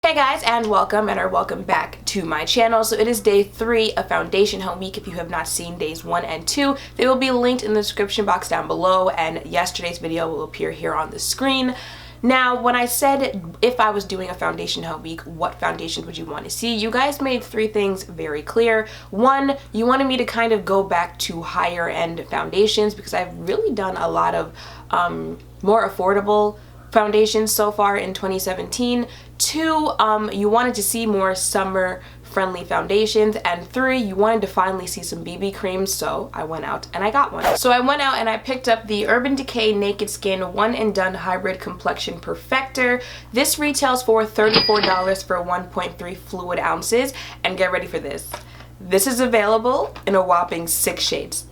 Hey guys, and welcome back to my channel. So it is day 3 of Foundation Home Week. If you have not seen days 1 and 2, they will be linked in the description box down below, and yesterday's video will appear here on the screen. Now, when I said if I was doing a Foundation Home Week, what foundations would you want to see? You guys made 3 things very clear. 1, you wanted me to kind of go back to higher end foundations because I've really done a lot of more affordable foundations so far in 2017. 2, you wanted to see more summer friendly foundations, and 3, you wanted to finally see some BB creams, so I went out and I got one. So I went out and I picked up the Urban Decay Naked Skin One and Done Hybrid Complexion Perfector. This retails for $34 for 1.3 fluid ounces, and get ready for this. This is available in a whopping 6 shades.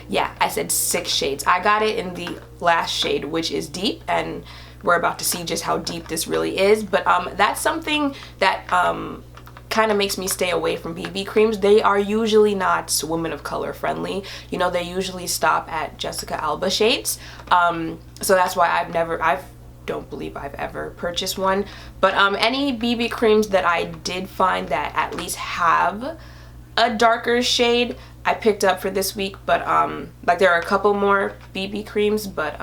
Yeah, I said 6 shades. I got it in the last shade, which is deep, and we're about to see just how deep this really is. But that's something that kind of makes me stay away from BB creams. They are usually not women of color friendly. You know, they usually stop at Jessica Alba shades. So that's why I don't believe I've ever purchased one. But any BB creams that I did find that at least have a darker shade, I picked up for this week. But like, there are a couple more BB creams, but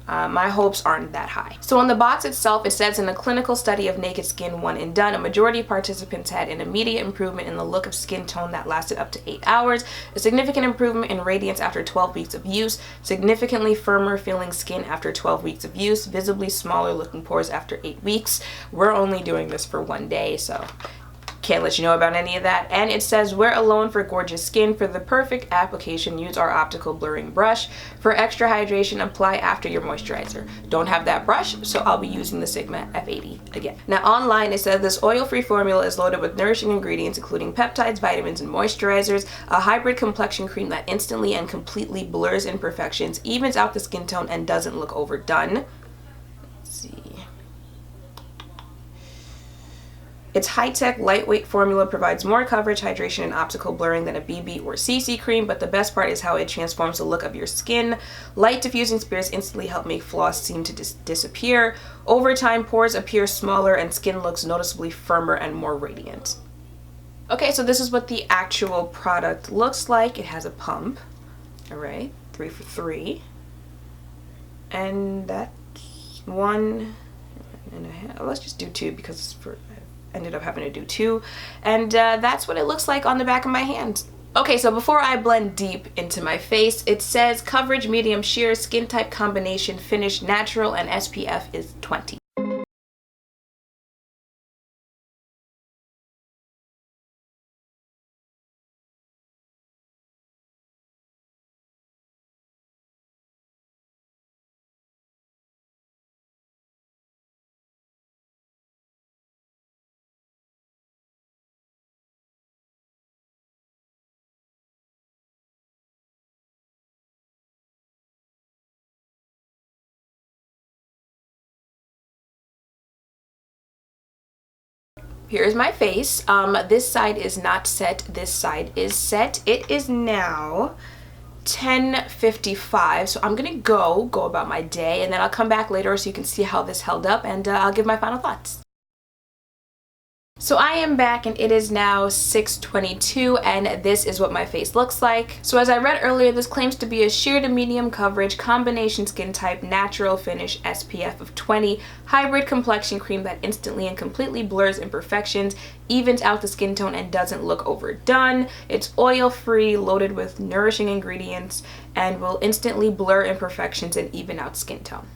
my hopes aren't that high. So on the box itself, it says, in a clinical study of Naked Skin One and Done, a majority of participants had an immediate improvement in the look of skin tone that lasted up to 8 hours, a significant improvement in radiance after 12 weeks of use, significantly firmer feeling skin after 12 weeks of use, visibly smaller looking pores after 8 weeks. We're only doing this for 1 day, so can't let you know about any of that. And it says, wear alone for gorgeous skin. For the perfect application, use our optical blurring brush. For extra hydration, apply after your moisturizer. Don't have that brush, so I'll be using the Sigma F80 again. Now online, it says this oil-free formula is loaded with nourishing ingredients including peptides, vitamins, and moisturizers, a hybrid complexion cream that instantly and completely blurs imperfections, evens out the skin tone, and doesn't look overdone. Let's see. Its high-tech, lightweight formula provides more coverage, hydration, and optical blurring than a BB or CC cream, but the best part is how it transforms the look of your skin. Light diffusing spirits instantly help make flaws seem to disappear. Over time, pores appear smaller and skin looks noticeably firmer and more radiant. Okay, so this is what the actual product looks like. It has a pump. Alright, 3 for 3. And that's 1 and a half. Let's just do 2 because it's for... ended up having to do 2, and that's what it looks like on the back of my hand. Okay, so before I blend deep into my face, it says coverage medium sheer, skin type combination, finish natural, and SPF is 20. Here's my face. This side is not set, this side is set. It is now 10:55, so I'm gonna go about my day, and then I'll come back later so you can see how this held up, and I'll give my final thoughts. So I am back, and it is now 6:22, and this is what my face looks like. So as I read earlier, this claims to be a sheer to medium coverage, combination skin type, natural finish, SPF of 20, hybrid complexion cream that instantly and completely blurs imperfections, evens out the skin tone, and doesn't look overdone. It's oil-free, loaded with nourishing ingredients, and will instantly blur imperfections and even out skin tone.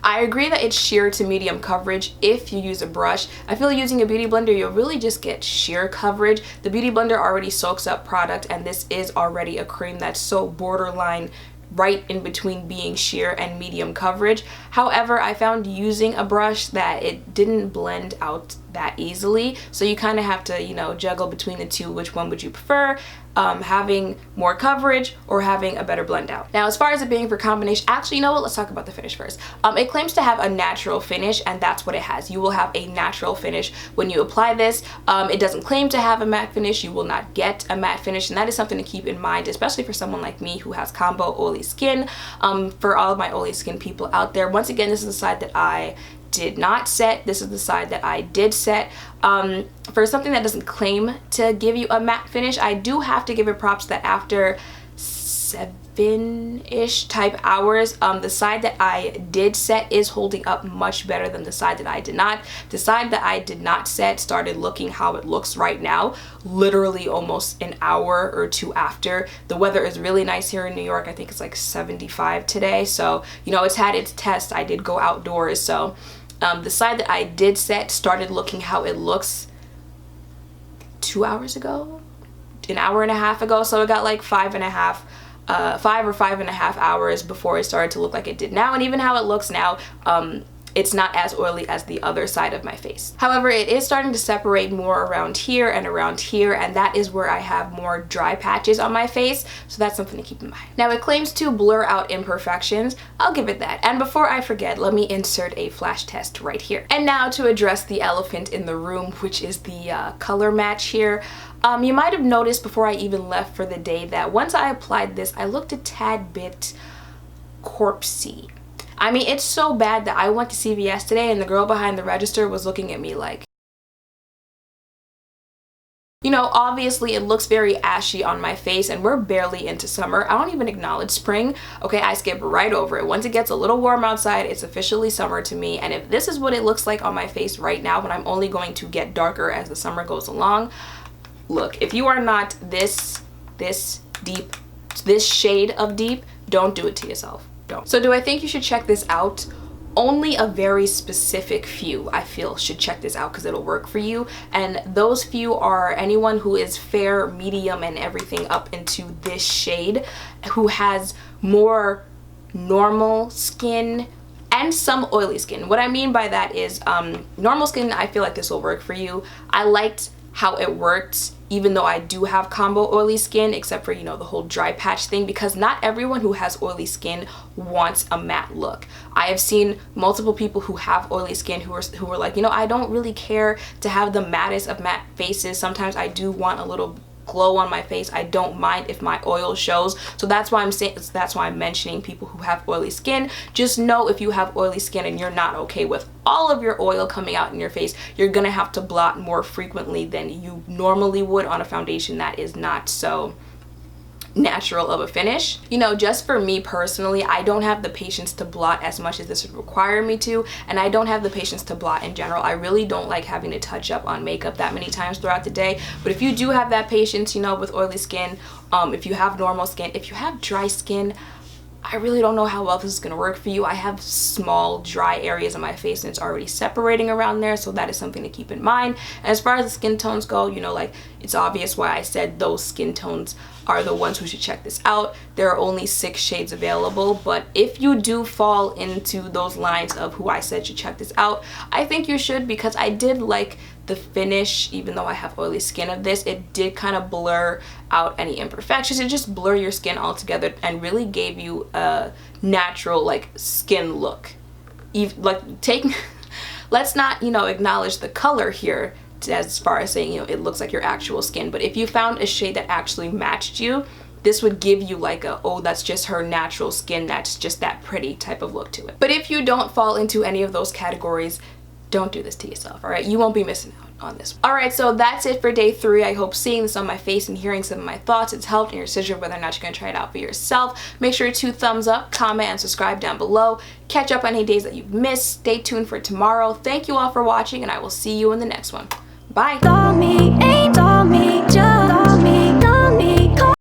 I agree that it's sheer to medium coverage if you use a brush. I feel using a beauty blender, you'll really just get sheer coverage. The beauty blender already soaks up product, and this is already a cream that's so borderline right in between being sheer and medium coverage. However, I found using a brush that it didn't blend out that easily, so you kind of have to, you know, juggle between the two. Which one would you prefer? Having more coverage or having a better blend out? Now, as far as it being for combination, actually, you know what, let's talk about the finish first. It claims to have a natural finish, and that's what it has. You will have a natural finish when you apply this. It doesn't claim to have a matte finish. You will not get a matte finish, and that is something to keep in mind, especially for someone like me who has combo oily skin. For all of my oily skin people out there, once again, this is a side that I did not set. This is the side that I did set. For something that doesn't claim to give you a matte finish, I do have to give it props that after 7-ish type hours, the side that I did set is holding up much better than the side that I did not. The side that I did not set started looking how it looks right now, literally almost an hour or two after. The weather is really nice here in New York. I think it's like 75 today, so you know, it's had its test. I did go outdoors, so the side that I did set started looking how it looks 2 hours ago, an hour and a half ago, so it got like 5 or 5.5 hours before it started to look like it did now. And even how it looks now, it's not as oily as the other side of my face. However, it is starting to separate more around here, and that is where I have more dry patches on my face, so that's something to keep in mind. Now, it claims to blur out imperfections. I'll give it that. And before I forget, let me insert a flash test right here. And now to address the elephant in the room, which is the color match here. You might have noticed before I even left for the day that once I applied this, I looked a tad bit corpsey. I mean, it's so bad that I went to CVS today and the girl behind the register was looking at me like, you know, obviously it looks very ashy on my face, and we're barely into summer. I don't even acknowledge spring. Okay, I skip right over it. Once it gets a little warm outside, it's officially summer to me. And if this is what it looks like on my face right now, when I'm only going to get darker as the summer goes along, look, if you are not this deep, this shade of deep, don't do it to yourself. Don't. So do I think you should check this out? Only a very specific few, I feel, should check this out because it'll work for you. And those few are anyone who is fair, medium, and everything up into this shade, who has more normal skin and some oily skin. What I mean by that is normal skin, I feel like this will work for you. I liked how it worked, even though I do have combo oily skin, except for, you know, the whole dry patch thing, because not everyone who has oily skin wants a matte look. I have seen multiple people who have oily skin who are like, you know, I don't really care to have the mattest of matte faces. Sometimes I do want a little glow on my face. I don't mind if my oil shows. So that's why I'm mentioning people who have oily skin. Just know, if you have oily skin and you're not okay with all of your oil coming out in your face, you're gonna have to blot more frequently than you normally would on a foundation that is not so natural of a finish. You know, just for me personally, I don't have the patience to blot as much as this would require me to, and I don't have the patience to blot in general. I really don't like having to touch up on makeup that many times throughout the day. But if you do have that patience, you know, with oily skin, if you have normal skin, if you have dry skin, I really don't know how well this is going to work for you. I have small dry areas on my face and it's already separating around there, so that is something to keep in mind. And as far as the skin tones go, you know, like, it's obvious why I said those skin tones are the ones who should check this out. There are only 6 shades available, but if you do fall into those lines of who I said should check this out, I think you should, because I did like the finish. Even though I have oily skin of this, it did kind of blur out any imperfections. It just blur your skin altogether and really gave you a natural, like, skin look. Let's not, you know, acknowledge the color here as far as saying, you know, it looks like your actual skin, but if you found a shade that actually matched you, this would give you like a, oh, that's just her natural skin, that's just that pretty type of look to it. But if you don't fall into any of those categories, don't do this to yourself, all right? You won't be missing out on this. All right, so that's it for day 3. I hope seeing this on my face and hearing some of my thoughts, it's helped in your decision whether or not you're gonna try it out for yourself. Make sure to thumbs up, comment, and subscribe down below. Catch up on any days that you've missed. Stay tuned for tomorrow. Thank you all for watching, and I will see you in the next one. Bye.